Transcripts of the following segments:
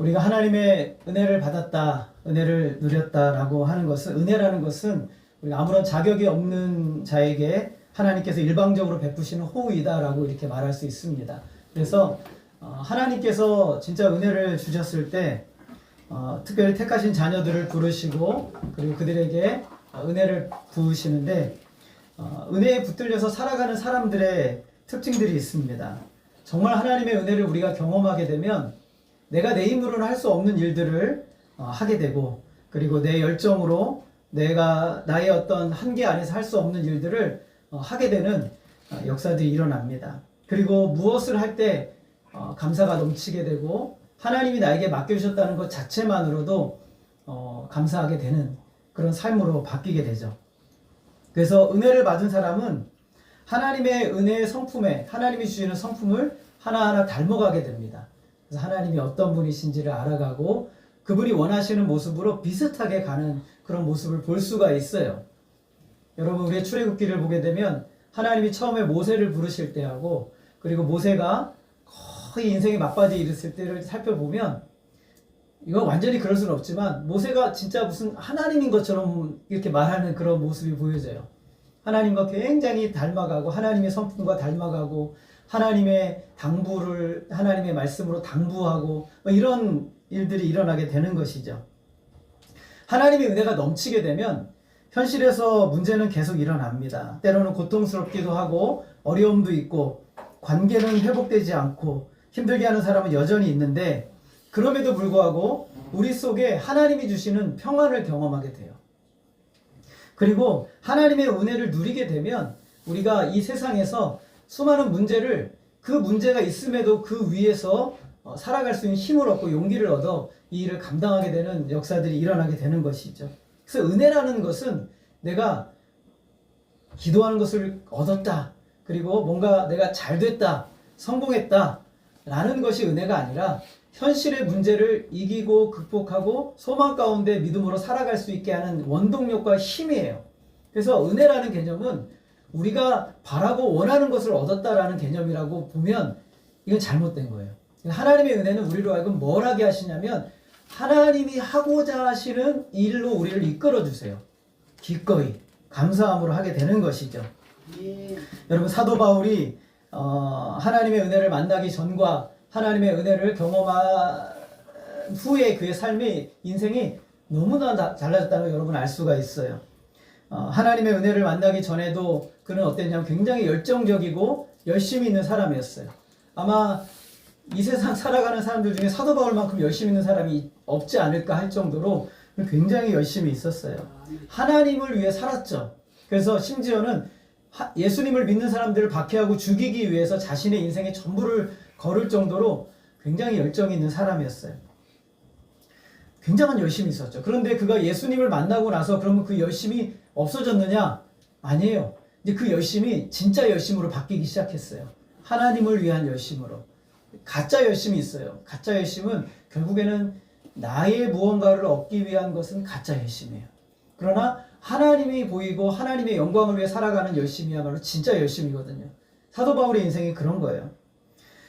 우리가 하나님의 은혜를 받았다, 은혜를 누렸다라고 하는 것은, 은혜라는 것은 우리가 아무런 자격이 없는 자에게 하나님께서 일방적으로 베푸시는 호의다라고 이렇게 말할 수 있습니다. 그래서 하나님께서 진짜 은혜를 주셨을 때 특별히 택하신 자녀들을 부르시고 그리고 그들에게 은혜를 부으시는데 은혜에 붙들려서 살아가는 사람들의 특징들이 있습니다. 정말 하나님의 은혜를 우리가 경험하게 되면 내가 내 힘으로는 할 수 없는 일들을 하게 되고 그리고 내 열정으로 내가 나의 어떤 한계 안에서 할 수 없는 일들을 하게 되는 역사들이 일어납니다. 그리고 무엇을 할 때 감사가 넘치게 되고 하나님이 나에게 맡겨주셨다는 것 자체만으로도 감사하게 되는 그런 삶으로 바뀌게 되죠. 그래서 은혜를 받은 사람은 하나님의 은혜의 성품에 하나님이 주시는 성품을 하나하나 닮아가게 됩니다. 그래서 하나님이 어떤 분이신지를 알아가고 그분이 원하시는 모습으로 비슷하게 가는 그런 모습을 볼 수가 있어요. 여러분 우리의 출애굽기를 보게 되면 하나님이 처음에 모세를 부르실 때하고 그리고 모세가 거의 인생의 막바지에 이르렀을 때를 살펴보면 이거 완전히 그럴 수는 없지만 모세가 진짜 무슨 하나님인 것처럼 이렇게 말하는 그런 모습이 보여져요. 하나님과 굉장히 닮아가고 하나님의 성품과 닮아가고 하나님의 당부를 하나님의 말씀으로 당부하고 이런 일들이 일어나게 되는 것이죠. 하나님의 은혜가 넘치게 되면 현실에서 문제는 계속 일어납니다. 때로는 고통스럽기도 하고 어려움도 있고 관계는 회복되지 않고 힘들게 하는 사람은 여전히 있는데 그럼에도 불구하고 우리 속에 하나님이 주시는 평안을 경험하게 돼요. 그리고 하나님의 은혜를 누리게 되면 우리가 이 세상에서 수많은 문제를 그 문제가 있음에도 그 위에서 살아갈 수 있는 힘을 얻고 용기를 얻어 이 일을 감당하게 되는 역사들이 일어나게 되는 것이죠. 그래서 은혜라는 것은 내가 기도하는 것을 얻었다. 그리고 뭔가 내가 잘 됐다. 성공했다. 라는 것이 은혜가 아니라 현실의 문제를 이기고 극복하고 소망 가운데 믿음으로 살아갈 수 있게 하는 원동력과 힘이에요. 그래서 은혜라는 개념은 우리가 바라고 원하는 것을 얻었다라는 개념이라고 보면 이건 잘못된 거예요. 하나님의 은혜는 우리로 하여금 뭘 하게 하시냐면 하나님이 하고자 하시는 일로 우리를 이끌어 주세요. 기꺼이 감사함으로 하게 되는 것이죠. 여러분 사도 바울이 하나님의 은혜를 만나기 전과 하나님의 은혜를 경험한 후에 그의 삶의 인생이 너무나 달라졌다는 걸 여러분 알 수가 있어요. 하나님의 은혜를 만나기 전에도 그는 어땠냐면 굉장히 열정적이고 열심히 있는 사람이었어요. 아마 이 세상 살아가는 사람들 중에 사도 바울만큼 열심히 있는 사람이 없지 않을까 할 정도로 굉장히 열심히 있었어요. 하나님을 위해 살았죠. 그래서 심지어는 예수님을 믿는 사람들을 박해하고 죽이기 위해서 자신의 인생의 전부를 걸을 정도로 굉장히 열정이 있는 사람이었어요. 굉장한 열심이 있었죠. 그런데 그가 예수님을 만나고 나서 그러면 그 열심이 없어졌느냐? 아니에요. 이제 그 열심이 진짜 열심으로 바뀌기 시작했어요. 하나님을 위한 열심으로. 가짜 열심이 있어요. 가짜 열심은 결국에는 나의 무언가를 얻기 위한 것은 가짜 열심이에요. 그러나 하나님이 보이고 하나님의 영광을 위해 살아가는 열심이야말로 진짜 열심이거든요. 사도 바울의 인생이 그런 거예요.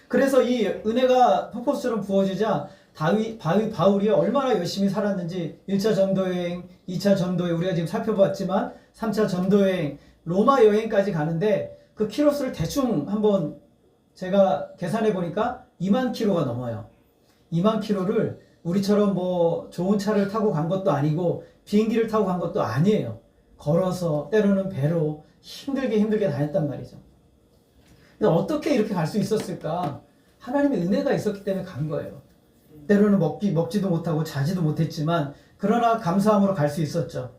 그래서 이 은혜가 폭포수처럼 부어지자 바울이 얼마나 열심히 살았는지 1차 전도여행, 2차 전도여행 우리가 지금 살펴봤지만 3차 전도여행, 로마 여행까지 가는데 그 키로수를 대충 한번 제가 계산해 보니까 2만 킬로가 넘어요. 2만 킬로를 우리처럼 뭐 좋은 차를 타고 간 것도 아니고 비행기를 타고 간 것도 아니에요. 걸어서 때로는 배로 힘들게 다녔단 말이죠. 어떻게 이렇게 갈 수 있었을까? 하나님의 은혜가 있었기 때문에 간 거예요. 때로는 먹지도 못하고 자지도 못했지만 그러나 감사함으로 갈 수 있었죠.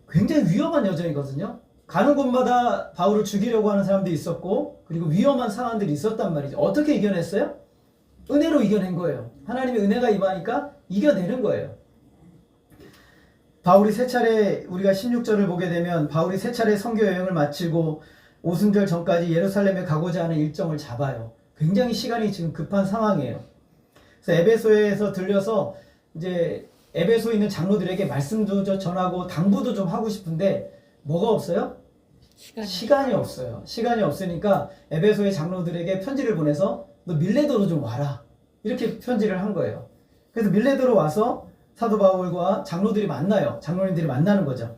굉장히 위험한 여정이거든요. 가는 곳마다 바울을 죽이려고 하는 사람들이 있었고 그리고 위험한 상황들이 있었단 말이죠. 어떻게 이겨냈어요? 은혜로 이겨낸 거예요. 하나님의 은혜가 임하니까 이겨내는 거예요. 바울이 세 차례 우리가 16절을 보게 되면 바울이 세 차례 선교 여행을 마치고 오순절 전까지 예루살렘에 가고자 하는 일정을 잡아요. 굉장히 시간이 지금 급한 상황이에요. 그래서 에베소에서 들려서 이제 에베소에 있는 장로들에게 말씀도 전하고 당부도 좀 하고 싶은데 뭐가 없어요? 시간이 없어요. 시간이 없으니까 에베소의 장로들에게 편지를 보내서 너 밀레도로 좀 와라. 이렇게 편지를 한 거예요. 그래서 밀레드로 와서 사도 바울과 장로들이 만나요. 장로님들이 만나는 거죠.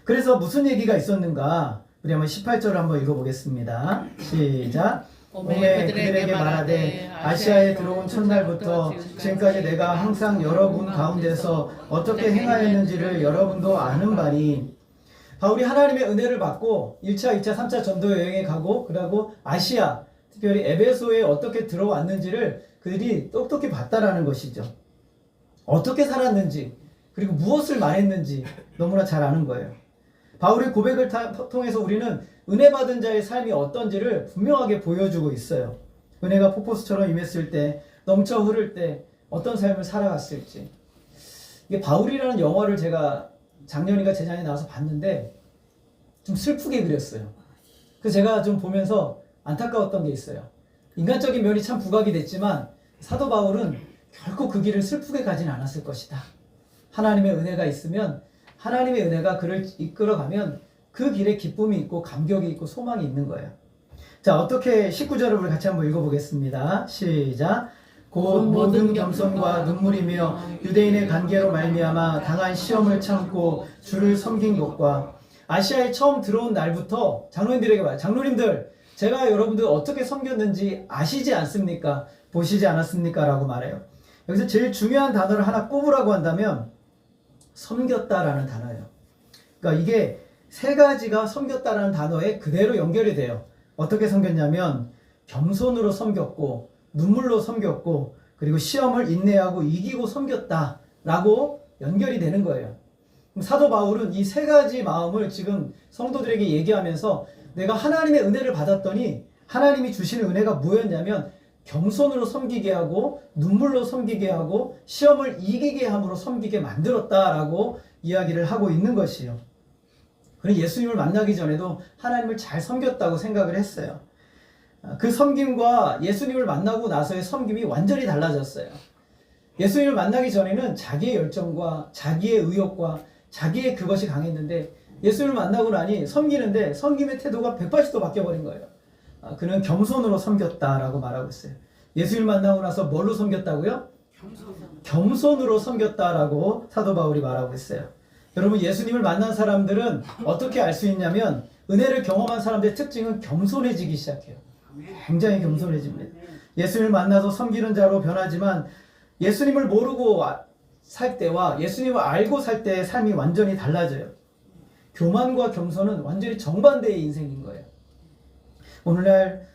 그래서 무슨 얘기가 있었는가? 우리 한번 18절을 한번 읽어보겠습니다. 시작. 오매 그들에게 말하되 아시아에 들어온 첫날부터 지금까지 내가 항상 여러분 가운데서 어떻게 행하였는지를 여러분도 아는 바니. 바울이 하나님의 은혜를 받고 1차, 2차, 3차 전도 여행에 가고 그러고 아시아, 특별히 에베소에 어떻게 들어왔는지를 그들이 똑똑히 봤다라는 것이죠. 어떻게 살았는지 그리고 무엇을 말했는지 너무나 잘 아는 거예요. 바울의 고백을 통해서 우리는 은혜 받은 자의 삶이 어떤지를 분명하게 보여주고 있어요. 은혜가 폭포수처럼 임했을 때, 넘쳐 흐를 때 어떤 삶을 살아갔을지. 이게 바울이라는 영화를 제가 작년인가 재작년에 나와서 봤는데 좀 슬프게 그렸어요. 그래서 제가 좀 보면서 안타까웠던 게 있어요. 인간적인 면이 참 부각이 됐지만 사도 바울은 결코 그 길을 슬프게 가진 않았을 것이다. 하나님의 은혜가 있으면, 하나님의 은혜가 그를 이끌어가면 그 길에 기쁨이 있고 감격이 있고 소망이 있는 거예요. 자, 어떻게 19절을 우리 같이 한번 읽어보겠습니다. 시작. 곧 모든 겸손과 눈물이며 유대인의 관계로 말미암아 당한 시험을 참고 주를 섬긴 것과. 아시아에 처음 들어온 날부터 장로님들에게 말해요. 장로님들, 제가 여러분들 어떻게 섬겼는지 아시지 않습니까? 보시지 않았습니까? 라고 말해요. 여기서 제일 중요한 단어를 하나 꼽으라고 한다면 섬겼다라는 단어예요. 그러니까 이게 세 가지가 섬겼다라는 단어에 그대로 연결이 돼요. 어떻게 섬겼냐면 겸손으로 섬겼고, 눈물로 섬겼고, 그리고 시험을 인내하고 이기고 섬겼다라고 연결이 되는 거예요. 그럼 사도 바울은 이 세 가지 마음을 지금 성도들에게 얘기하면서 내가 하나님의 은혜를 받았더니 하나님이 주시는 은혜가 뭐였냐면 겸손으로 섬기게 하고 눈물로 섬기게 하고 시험을 이기게 함으로 섬기게 만들었다라고 이야기를 하고 있는 것이요. 그는 예수님을 만나기 전에도 하나님을 잘 섬겼다고 생각을 했어요. 그 섬김과 예수님을 만나고 나서의 섬김이 완전히 달라졌어요. 예수님을 만나기 전에는 자기의 열정과 자기의 의욕과 자기의 그것이 강했는데 예수님을 만나고 나니 섬기는데 섬김의 태도가 180도 바뀌어버린 거예요. 그는 겸손으로 섬겼다라고 말하고 있어요. 예수님을 만나고 나서 뭘로 섬겼다고요? 겸손으로 섬겼다라고 사도 바울이 말하고 있어요. 여러분, 예수님을 만난 사람들은 어떻게 알 수 있냐면 은혜를 경험한 사람들의 특징은 겸손해지기 시작해요. 굉장히 겸손해집니다. 예수님을 만나서 섬기는 자로 변하지만 예수님을 모르고 살 때와 예수님을 알고 살 때의 삶이 완전히 달라져요. 교만과 겸손은 완전히 정반대의 인생인 거예요. 오늘날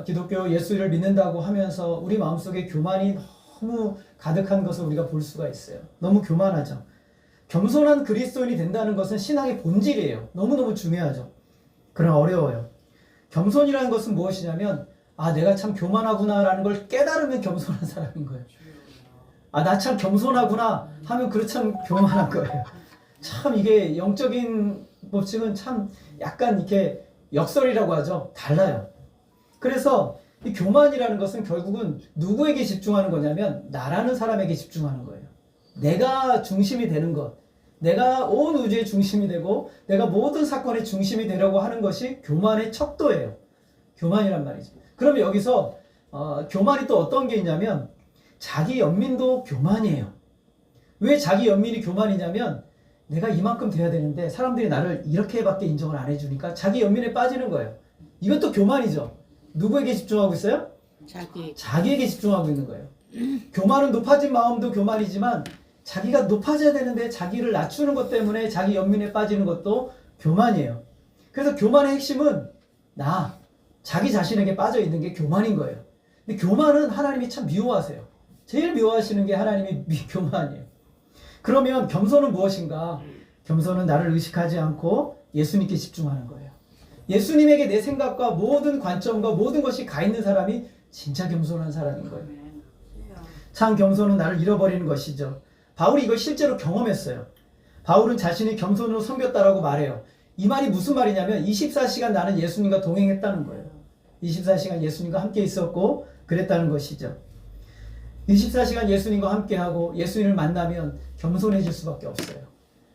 기독교 예수를 믿는다고 하면서 우리 마음속에 교만이 너무 가득한 것을 우리가 볼 수가 있어요. 너무 교만하죠. 겸손한 그리스도인이 된다는 것은 신앙의 본질이에요. 너무너무 중요하죠. 그러나 어려워요. 겸손이라는 것은 무엇이냐면 내가 참 교만하구나라는 걸 깨달으면 겸손한 사람인 거예요. 나 참 겸손하구나 하면 그렇죠, 참 교만한 거예요. 참 이게 영적인 법칙은 참 약간 이렇게 역설이라고 하죠. 달라요. 그래서 이 교만이라는 것은 결국은 누구에게 집중하는 거냐면 나라는 사람에게 집중하는 거예요. 내가 중심이 되는 것, 내가 온 우주의 중심이 되고 내가 모든 사건의 중심이 되려고 하는 것이 교만의 척도예요. 교만이란 말이죠. 그러면 여기서 교만이 또 어떤 게 있냐면 자기 연민도 교만이에요. 왜 자기 연민이 교만이냐면 내가 이만큼 돼야 되는데 사람들이 나를 이렇게밖에 인정을 안 해주니까 자기 연민에 빠지는 거예요. 이것도 교만이죠. 누구에게 집중하고 있어요? 자기에게 집중하고 있는 거예요. 교만은 높아진 마음도 교만이지만 자기가 높아져야 되는데 자기를 낮추는 것 때문에 자기 연민에 빠지는 것도 교만이에요. 그래서 교만의 핵심은 자기 자신에게 빠져 있는 게 교만인 거예요. 근데 교만은 하나님이 참 미워하세요. 제일 미워하시는 게 하나님이 교만이에요. 그러면 겸손은 무엇인가? 겸손은 나를 의식하지 않고 예수님께 집중하는 거예요. 예수님에게 내 생각과 모든 관점과 모든 것이 가 있는 사람이 진짜 겸손한 사람인 거예요. 참 겸손은 나를 잃어버리는 것이죠. 바울이 이걸 실제로 경험했어요. 바울은 자신이 겸손으로 섬겼다라고 말해요. 이 말이 무슨 말이냐면 24시간 나는 예수님과 동행했다는 거예요. 24시간 예수님과 함께 있었고 그랬다는 것이죠. 24시간 예수님과 함께하고 예수님을 만나면 겸손해질 수밖에 없어요.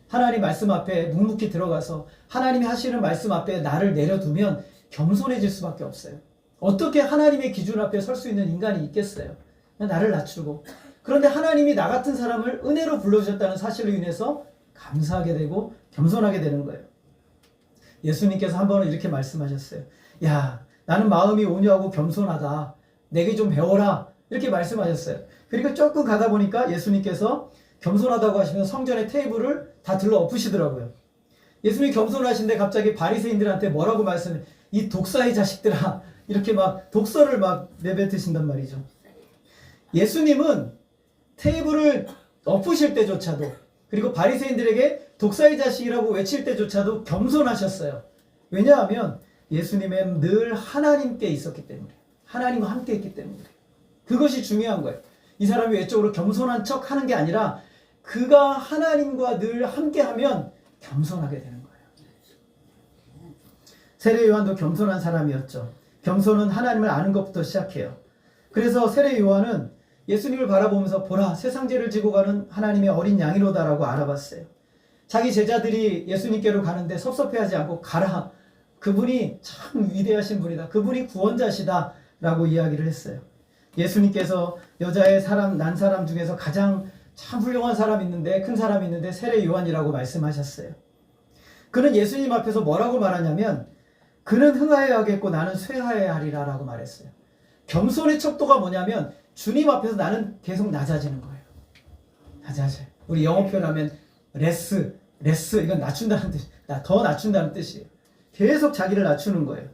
하나님 말씀 앞에 묵묵히 들어가서 하나님이 하시는 말씀 앞에 나를 내려두면 겸손해질 수밖에 없어요. 어떻게 하나님의 기준 앞에 설 수 있는 인간이 있겠어요? 나를 낮추고 그런데 하나님이 나 같은 사람을 은혜로 불러주셨다는 사실로 인해서 감사하게 되고 겸손하게 되는 거예요. 예수님께서 한 번은 이렇게 말씀하셨어요. 야, 나는 마음이 온유하고 겸손하다. 내게 좀 배워라. 이렇게 말씀하셨어요. 그러니까 조금 가다 보니까 예수님께서 겸손하다고 하시면 성전의 테이블을 다 들러 엎으시더라고요. 예수님이 겸손하신데 갑자기 바리새인들한테 뭐라고 말씀해? 이 독사의 자식들아. 이렇게 막 독서를 막 내뱉으신단 말이죠. 예수님은 테이블을 엎으실 때조차도, 그리고 바리새인들에게 독사의 자식이라고 외칠 때조차도 겸손하셨어요. 왜냐하면 예수님은 늘 하나님께 있었기 때문에, 하나님과 함께 있기 때문에. 그것이 중요한 거예요. 이 사람이 외적으로 겸손한 척 하는 게 아니라 그가 하나님과 늘 함께하면 겸손하게 되는 거예요. 세례 요한도 겸손한 사람이었죠. 겸손은 하나님을 아는 것부터 시작해요. 그래서 세례 요한은 예수님을 바라보면서 보라, 세상 죄를 지고 가는 하나님의 어린 양이로다라고 알아봤어요. 자기 제자들이 예수님께로 가는데 섭섭해하지 않고 가라. 그분이 참 위대하신 분이다. 그분이 구원자시다. 라고 이야기를 했어요. 예수님께서 여자의 사람, 난 사람 중에서 가장 참 훌륭한 사람이 있는데, 큰 사람이 있는데 세례 요한이라고 말씀하셨어요. 그는 예수님 앞에서 뭐라고 말하냐면 그는 흥하여야 하겠고 나는 쇠하여야 하리라 라고 말했어요. 겸손의 척도가 뭐냐면 주님 앞에서 나는 계속 낮아지는 거예요. 낮아져요. 우리 영어 표현하면 레스 이건 낮춘다는 뜻, 더 낮춘다는 뜻이에요. 계속 자기를 낮추는 거예요.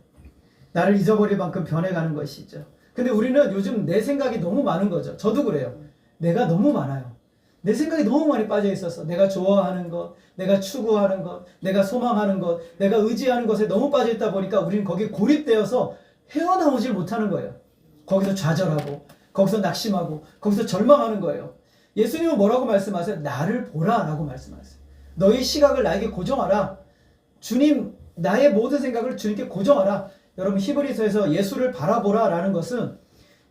나를 잊어버릴 만큼 변해가는 것이죠. 근데 우리는 요즘 내 생각이 너무 많은 거죠. 저도 그래요. 내가 너무 많아요. 내 생각이 너무 많이 빠져 있어서 내가 좋아하는 것, 내가 추구하는 것, 내가 소망하는 것, 내가 의지하는 것에 너무 빠져 있다 보니까 우리는 거기에 고립되어서 헤어나오질 못하는 거예요. 거기서 좌절하고, 거기서 낙심하고, 거기서 절망하는 거예요. 예수님은 뭐라고 말씀하세요? 나를 보라 라고 말씀하세요. 너의 시각을 나에게 고정하라. 주님, 나의 모든 생각을 주님께 고정하라. 여러분, 히브리서에서 예수를 바라보라 라는 것은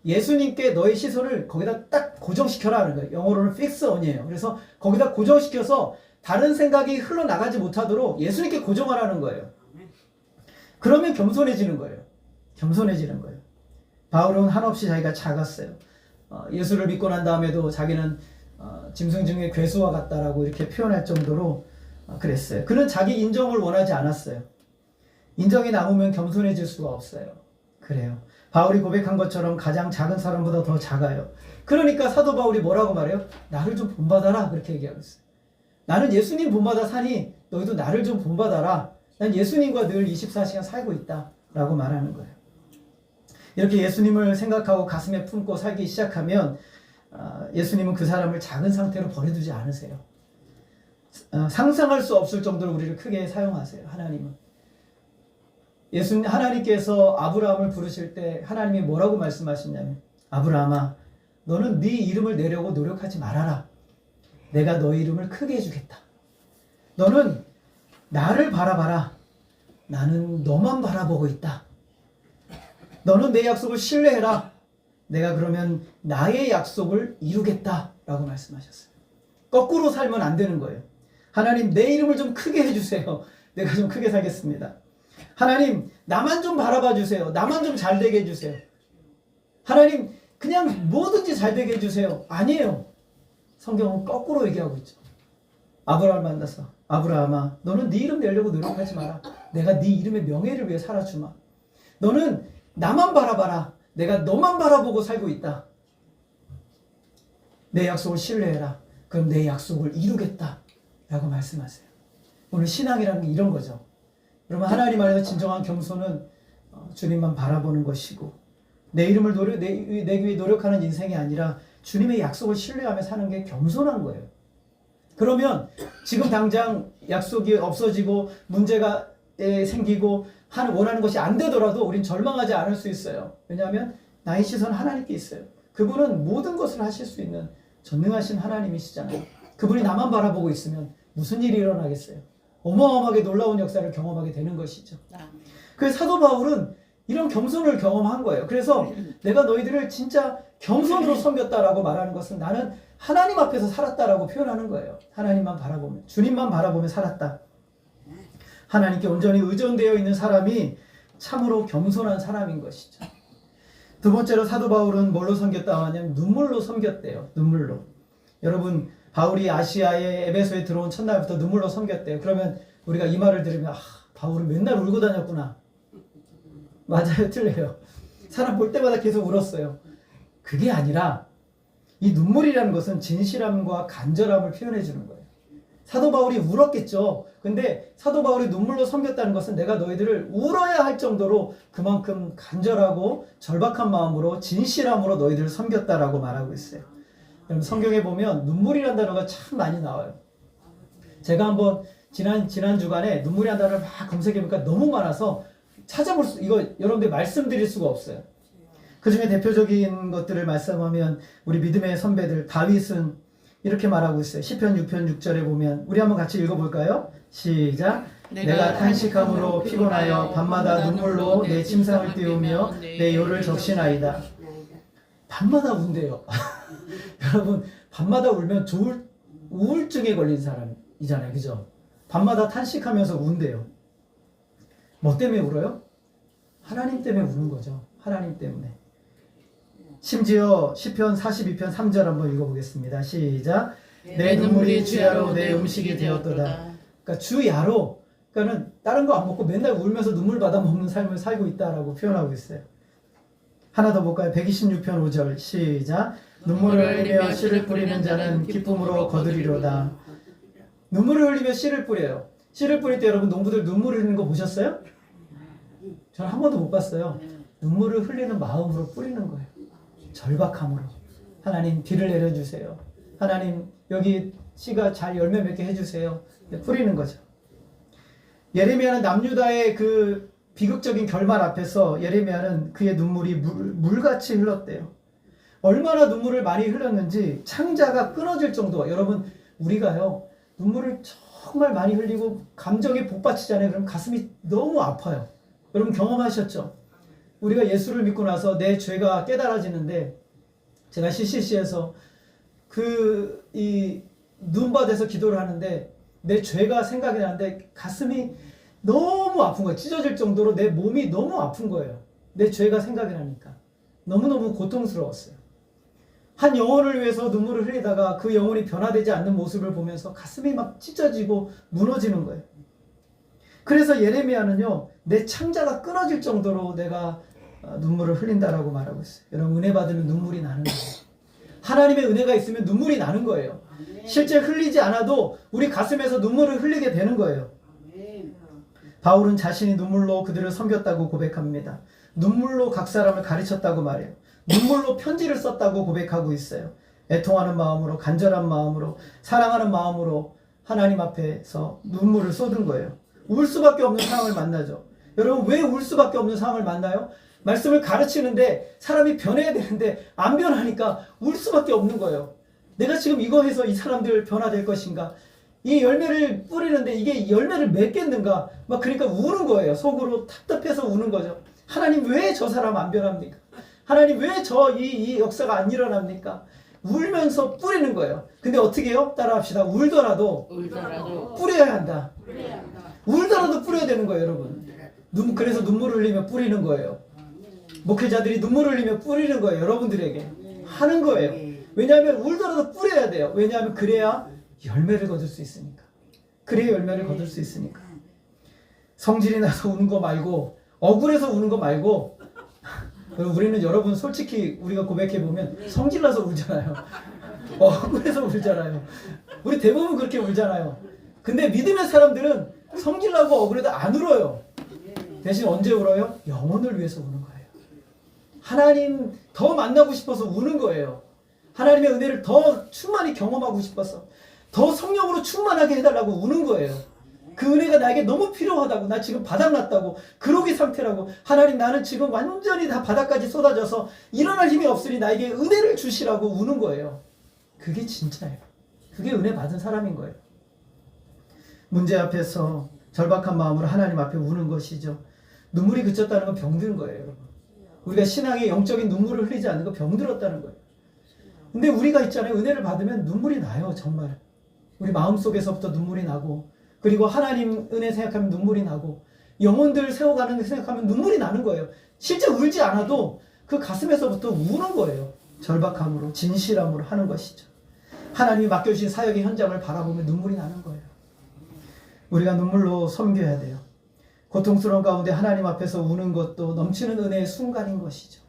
예수님께 너의 시선을 거기다 딱 고정시켜라 하는 거예요. 영어로는 fix on이에요. 그래서 거기다 고정시켜서 다른 생각이 흘러나가지 못하도록 예수님께 고정하라는 거예요. 그러면 겸손해지는 거예요. 겸손해지는 거예요. 바울은 한없이 자기가 작았어요. 예수를 믿고 난 다음에도 자기는 짐승 중에 괴수와 같다라고 이렇게 표현할 정도로 그랬어요. 그는 자기 인정을 원하지 않았어요. 인정이 남으면 겸손해질 수가 없어요. 그래요. 바울이 고백한 것처럼 가장 작은 사람보다 더 작아요. 그러니까 사도 바울이 뭐라고 말해요? 나를 좀 본받아라. 그렇게 얘기하고 있어요. 나는 예수님 본받아 사니 너희도 나를 좀 본받아라. 난 예수님과 늘 24시간 살고 있다. 라고 말하는 거예요. 이렇게 예수님을 생각하고 가슴에 품고 살기 시작하면 예수님은 그 사람을 작은 상태로 버려두지 않으세요. 상상할 수 없을 정도로 우리를 크게 사용하세요. 하나님은. 하나님께서 아브라함을 부르실 때 하나님이 뭐라고 말씀하시냐면 아브라함아, 너는 네 이름을 내려고 노력하지 말아라. 내가 너의 이름을 크게 해주겠다. 너는 나를 바라봐라. 나는 너만 바라보고 있다. 너는 내 약속을 신뢰해라. 내가 그러면 나의 약속을 이루겠다. 라고 말씀하셨어요. 거꾸로 살면 안 되는 거예요. 하나님, 내 이름을 좀 크게 해주세요. 내가 좀 크게 살겠습니다. 하나님, 나만 좀 바라봐 주세요. 나만 좀 잘 되게 해주세요. 하나님, 그냥 뭐든지 잘 되게 해주세요. 아니에요. 성경은 거꾸로 얘기하고 있죠. 아브라함을 만나서 아브라함아, 너는 네 이름 내려고 노력하지 마라. 내가 네 이름의 명예를 위해 살아주마. 너는 나만 바라봐라. 내가 너만 바라보고 살고 있다. 내 약속을 신뢰해라. 그럼 내 약속을 이루겠다. 라고 말씀하세요. 오늘 신앙이라는 게 이런 거죠. 여러분, 하나님 안에서 진정한 겸손은 주님만 바라보는 것이고 내 이름을 내기 위해 노력하는 인생이 아니라 주님의 약속을 신뢰하며 사는 게 겸손한 거예요. 그러면 지금 당장 약속이 없어지고 문제가 생기고 원하는 것이 안 되더라도 우린 절망하지 않을 수 있어요. 왜냐하면 나의 시선 하나님께 있어요. 그분은 모든 것을 하실 수 있는 전능하신 하나님이시잖아요. 그분이 나만 바라보고 있으면 무슨 일이 일어나겠어요? 어마어마하게 놀라운 역사를 경험하게 되는 것이죠. 그래서 사도 바울은 이런 겸손을 경험한 거예요. 그래서 내가 너희들을 진짜 겸손으로 섬겼다라고 말하는 것은 나는 하나님 앞에서 살았다라고 표현하는 거예요. 하나님만 바라보면, 주님만 바라보며 살았다. 하나님께 온전히 의존되어 있는 사람이 참으로 겸손한 사람인 것이죠. 두 번째로 사도 바울은 뭘로 섬겼다 하냐면 눈물로 섬겼대요. 눈물로. 여러분 바울이 아시아에 에베소에 들어온 첫날부터 눈물로 섬겼대요. 그러면 우리가 이 말을 들으면 바울은 맨날 울고 다녔구나. 맞아요, 틀려요. 사람 볼 때마다 계속 울었어요. 그게 아니라 이 눈물이라는 것은 진실함과 간절함을 표현해 주는 거예요. 사도 바울이 울었겠죠. 근데 사도 바울이 눈물로 섬겼다는 것은 내가 너희들을 울어야 할 정도로 그만큼 간절하고 절박한 마음으로 진실함으로 너희들을 섬겼다라고 말하고 있어요. 여러분 성경에 보면 눈물이라는 단어가 참 많이 나와요. 제가 한번 지난 주간에 눈물이라는 단어를 막 검색해보니까 너무 많아서 이거 여러분들 말씀드릴 수가 없어요. 그 중에 대표적인 것들을 말씀하면 우리 믿음의 선배들 다윗은 이렇게 말하고 있어요. 시편 6편 6절에 보면 우리 한번 같이 읽어볼까요? 시작. 내가 탄식함으로 피곤하여 밤마다 눈물로 내 침상을 띄우며 내 요를 적시나이다. 밤마다 운대요. 여러분 밤마다 울면 우울증에 걸린 사람이잖아요. 그죠? 밤마다 탄식하면서 운대요. 뭐 때문에 울어요? 하나님 때문에 우는 거죠. 하나님 때문에. 심지어 시편 42편 3절 한번 읽어보겠습니다. 시작. 내 눈물이 주야로 내 음식이 되었도다. 그러니까 주야로, 그러니까는 다른 거 안 먹고 맨날 울면서 눈물 받아 먹는 삶을 살고 있다라고 표현하고 있어요. 하나 더 볼까요? 126편 5절 시작. 눈물을 흘리며 씨를 뿌리는 자는 기쁨으로 거두리로다. 눈물을 흘리며 씨를 뿌려요. 씨를 뿌릴 때 여러분 농부들 눈물 흘리는 거 보셨어요? 저는 한 번도 못 봤어요. 눈물을 흘리는 마음으로 뿌리는 거예요. 절박함으로. 하나님 비를 내려주세요. 하나님 여기 씨가 잘 열매 맺게 해주세요. 뿌리는 거죠. 예레미야는 남유다의 그 비극적인 결말 앞에서 예레미야는 그의 눈물이 물같이 흘렀대요. 얼마나 눈물을 많이 흘렸는지 창자가 끊어질 정도. 여러분 우리가요 눈물을 정말 많이 흘리고 감정에 복받치잖아요. 그럼 가슴이 너무 아파요. 여러분 경험하셨죠? 우리가 예수를 믿고 나서 내 죄가 깨달아지는데 제가 CCC에서 눈밭에서 기도를 하는데 내 죄가 생각이 나는데 가슴이 너무 아픈 거예요. 찢어질 정도로 내 몸이 너무 아픈 거예요. 내 죄가 생각이 나니까. 너무너무 고통스러웠어요. 한 영혼을 위해서 눈물을 흘리다가 그 영혼이 변화되지 않는 모습을 보면서 가슴이 막 찢어지고 무너지는 거예요. 그래서 예레미야는요, 내 창자가 끊어질 정도로 내가 눈물을 흘린다라고 말하고 있어요. 여러분 은혜 받으면 눈물이 나는 거예요. 하나님의 은혜가 있으면 눈물이 나는 거예요. 실제 흘리지 않아도 우리 가슴에서 눈물을 흘리게 되는 거예요. 바울은 자신이 눈물로 그들을 섬겼다고 고백합니다. 눈물로 각 사람을 가르쳤다고 말해요. 눈물로 편지를 썼다고 고백하고 있어요. 애통하는 마음으로, 간절한 마음으로, 사랑하는 마음으로 하나님 앞에서 눈물을 쏟은 거예요. 울 수밖에 없는 상황을 만나죠. 여러분 왜 울 수밖에 없는 상황을 만나요? 말씀을 가르치는데 사람이 변해야 되는데 안 변하니까 울 수밖에 없는 거예요. 내가 지금 이거 해서 이 사람들 변화될 것인가? 이 열매를 뿌리는데 이게 열매를 맺겠는가? 막 그러니까 우는 거예요. 속으로 답답해서 우는 거죠. 하나님 왜 저 사람 안 변합니까? 하나님 왜 이 역사가 안 일어납니까? 울면서 뿌리는 거예요. 근데 어떻게 해요? 따라합시다. 울더라도 뿌려야 한다. 울더라도 뿌려야 되는 거예요, 여러분. 그래서 눈물을 흘리며 뿌리는 거예요. 목회자들이 눈물을 흘리며 뿌리는 거예요. 여러분들에게 하는 거예요. 왜냐하면 울더라도 뿌려야 돼요. 왜냐하면 그래야 열매를 거둘 수 있으니까. 그래야 열매를 거둘 수 있으니까. 성질이 나서 우는 거 말고, 억울해서 우는 거 말고, 우리는 여러분 솔직히 우리가 고백해보면 성질 나서 울잖아요. 억울해서 울잖아요. 우리 대부분 그렇게 울잖아요. 근데 믿음의 사람들은 성질 나고 억울해도 안 울어요. 대신 언제 울어요? 영혼을 위해서 우는 거예요. 하나님 더 만나고 싶어서 우는 거예요. 하나님의 은혜를 더 충만히 경험하고 싶어서 더 성령으로 충만하게 해달라고 우는 거예요. 그 은혜가 나에게 너무 필요하다고, 나 지금 바닥났다고, 그러기 상태라고, 하나님 나는 지금 완전히 다 바닥까지 쏟아져서 일어날 힘이 없으니 나에게 은혜를 주시라고 우는 거예요. 그게 진짜예요. 그게 은혜 받은 사람인 거예요. 문제 앞에서 절박한 마음으로 하나님 앞에 우는 것이죠. 눈물이 그쳤다는 건 병든 거예요, 여러분. 우리가 신앙에 영적인 눈물을 흘리지 않는 건 병들었다는 거예요. 근데 우리가 있잖아요. 은혜를 받으면 눈물이 나요, 정말. 우리 마음속에서부터 눈물이 나고, 그리고 하나님 은혜 생각하면 눈물이 나고, 영혼들 세워가는 거 생각하면 눈물이 나는 거예요. 실제 울지 않아도 그 가슴에서부터 우는 거예요. 절박함으로, 진실함으로 하는 것이죠. 하나님이 맡겨주신 사역의 현장을 바라보며 눈물이 나는 거예요. 우리가 눈물로 섬겨야 돼요. 고통스러운 가운데 하나님 앞에서 우는 것도 넘치는 은혜의 순간인 것이죠.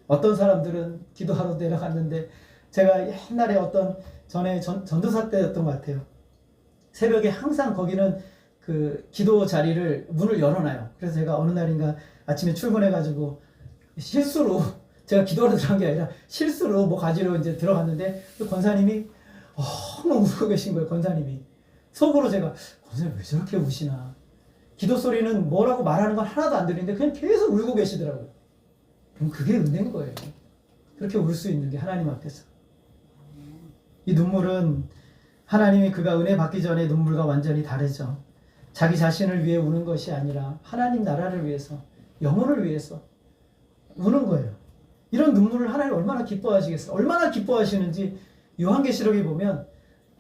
어떤 사람들은 기도하러 내려갔는데, 제가 옛날에 어떤 전에 전도사 때였던 것 같아요. 새벽에 항상 거기는 그 기도 자리를 문을 열어놔요. 그래서 제가 어느 날인가 아침에 출근해가지고 실수로, 제가 기도하러 들어간 게 아니라 실수로 뭐 가지러 이제 들어갔는데, 그 권사님이 너무 울고 계신 거예요. 권사님이. 속으로 제가, 권사님 왜 저렇게 우시나. 기도 소리는 뭐라고 말하는 건 하나도 안 들리는데 그냥 계속 울고 계시더라고요. 그럼 그게 은혜인 거예요. 그렇게 울 수 있는 게 하나님 앞에서. 이 눈물은 하나님이 그가 은혜 받기 전에 눈물과 완전히 다르죠. 자기 자신을 위해 우는 것이 아니라 하나님 나라를 위해서, 영혼을 위해서 우는 거예요. 이런 눈물을 하나님 얼마나 기뻐하시겠어요? 얼마나 기뻐하시는지 요한계시록에 보면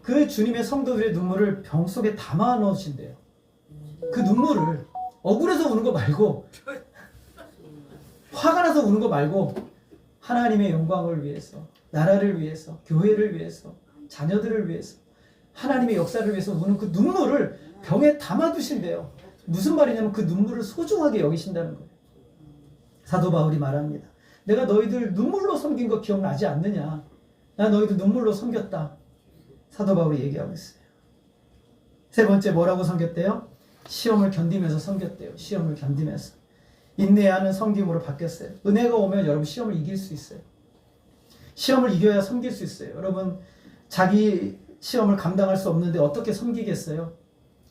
그 주님의 성도들의 눈물을 병 속에 담아 넣으신대요. 그 눈물을 억울해서 우는 거 말고, 화가 나서 우는 거 말고, 하나님의 영광을 위해서, 나라를 위해서, 교회를 위해서, 자녀들을 위해서, 하나님의 역사를 위해서 우는 그 눈물을 병에 담아두신대요. 무슨 말이냐면 그 눈물을 소중하게 여기신다는 거예요. 사도 바울이 말합니다. 내가 너희들 눈물로 섬긴 거 기억나지 않느냐? 나 너희들 눈물로 섬겼다. 사도 바울이 얘기하고 있어요. 세 번째 뭐라고 섬겼대요? 시험을 견디면서 섬겼대요. 시험을 견디면서. 인내하는 섬김으로 바뀌었어요. 은혜가 오면 여러분 시험을 이길 수 있어요. 시험을 이겨야 섬길 수 있어요. 여러분 자기 시험을 감당할 수 없는데 어떻게 섬기겠어요?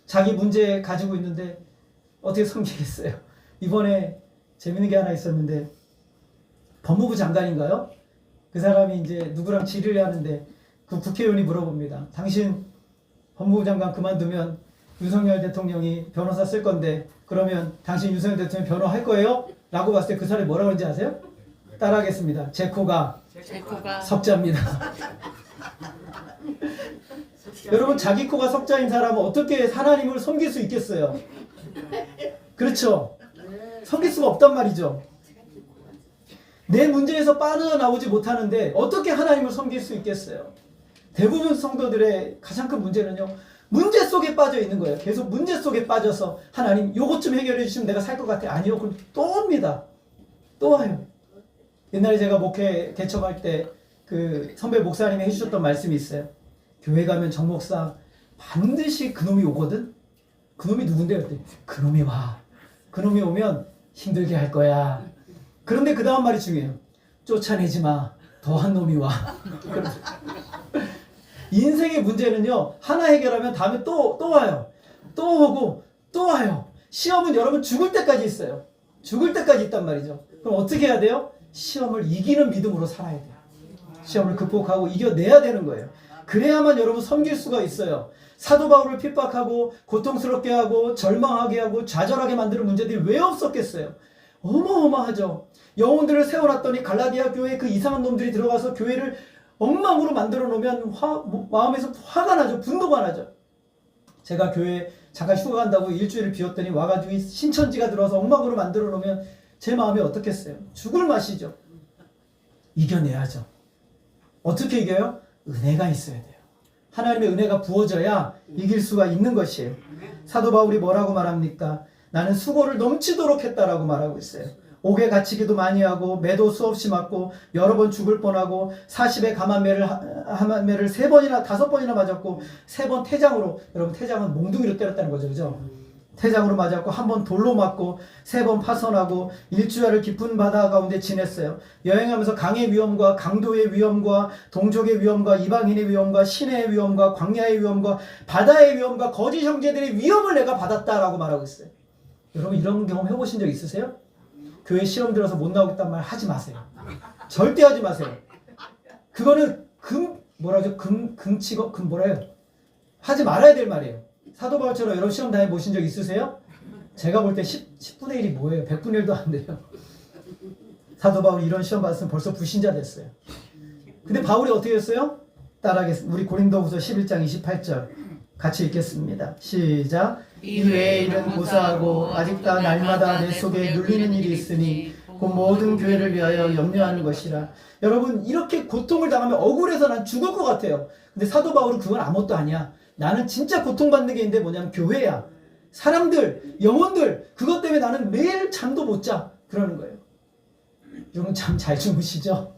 자기 문제 가지고 있는데 어떻게 섬기겠어요? 이번에 재밌는 게 하나 있었는데, 법무부 장관인가요? 그 사람이 이제 누구랑 질의를 하는데 그 국회의원이 물어봅니다. 당신 법무부 장관 그만두면 윤석열 대통령이 변호사 쓸 건데 그러면 당신 윤석열 대통령 변호할 거예요? 라고 봤을 때 그 사람이 뭐라고 하는지 아세요? 따라하겠습니다. 제 코가 석자입니다. 여러분 자기 코가 석자인 사람은 어떻게 하나님을 섬길 수 있겠어요? 그렇죠? 섬길 수가 없단 말이죠. 내 문제에서 빠져나오지 못하는데 어떻게 하나님을 섬길 수 있겠어요? 대부분 성도들의 가장 큰 문제는요, 문제 속에 빠져 있는 거예요. 계속 문제 속에 빠져서 하나님 요것 좀 해결해 주시면 내가 살 것 같아. 아니요. 그럼 또 옵니다. 또 와요. 옛날에 제가 목회 개척할 때 그 선배 목사님이 해주셨던 말씀이 있어요. 교회 가면 정 목사 반드시 그놈이 오거든. 그놈이 누군데? 그랬더니 그놈이 와. 그놈이 오면 힘들게 할 거야. 그런데 그 다음 말이 중요해요. 쫓아내지 마. 더한 놈이 와. 인생의 문제는요, 하나 해결하면 다음에 또 와요. 또 오고 또 와요. 시험은 여러분 죽을 때까지 있어요. 죽을 때까지 있단 말이죠. 그럼 어떻게 해야 돼요? 시험을 이기는 믿음으로 살아야 돼요. 시험을 극복하고 이겨내야 되는 거예요. 그래야만 여러분 섬길 수가 있어요. 사도 바울을 핍박하고 고통스럽게 하고 절망하게 하고 좌절하게 만드는 문제들이 왜 없었겠어요? 어마어마하죠. 영혼들을 세워놨더니 갈라디아 교회에 그 이상한 놈들이 들어가서 교회를 엉망으로 만들어 놓으면 마음에서 화가 나죠. 분노가 나죠. 제가 교회 잠깐 휴가 간다고 일주일을 비웠더니 와가지고 신천지가 들어와서 엉망으로 만들어 놓으면 제 마음이 어떻겠어요? 죽을 맛이죠. 이겨내야죠. 어떻게 이겨요? 은혜가 있어야 돼요. 하나님의 은혜가 부어져야 이길 수가 있는 것이에요. 사도 바울이 뭐라고 말합니까? 나는 수고를 넘치도록 했다라고 말하고 있어요. 옥에 갇히기도 많이 하고 매도 수없이 맞고 여러 번 죽을 뻔하고 40의 감한매를 3번이나 5번이나 맞았고 3번 태장으로, 여러분 태장은 몽둥이로 때렸다는 거죠. 그죠? 태장으로 맞았고 1번 돌로 맞고 3번 파손하고 일주일을 깊은 바다 가운데 지냈어요. 여행하면서 강의 위험과 강도의 위험과 동족의 위험과 이방인의 위험과 시내의 위험과 광야의 위험과 바다의 위험과 거짓 형제들의 위험을 내가 받았다라고 말하고 있어요. 여러분 이런 경험 해보신 적 있으세요? 교회 시험 들어서 못 나오겠다는 말 하지 마세요. 절대 하지 마세요. 그거는 하지 말아야 될 말이에요. 사도 바울처럼 여러분 시험 당해 보신 적 있으세요? 제가 볼 때 10분의 1이 뭐예요? 100분의 1도 안 돼요. 사도 바울이 이런 시험 받았으면 벌써 불신자 됐어요. 근데 바울이 어떻게 했어요? 따라하겠습니다. 우리 고린도후서 11장 28절 같이 읽겠습니다. 시작. 이외의 일은 고사하고 아직 다 날마다 내 속에 눌리는 일이 있으니 그 모든 교회를 위하여 염려하는 것이라. 여러분 이렇게 고통을 당하면 억울해서 난 죽을 것 같아요. 근데 사도 바울은 그건 아무것도 아니야. 나는 진짜 고통받는 게 있는데 뭐냐면 교회야. 사람들, 영혼들, 그것 때문에 나는 매일 잠도 못 자. 그러는 거예요. 여러분 잠 잘 주무시죠?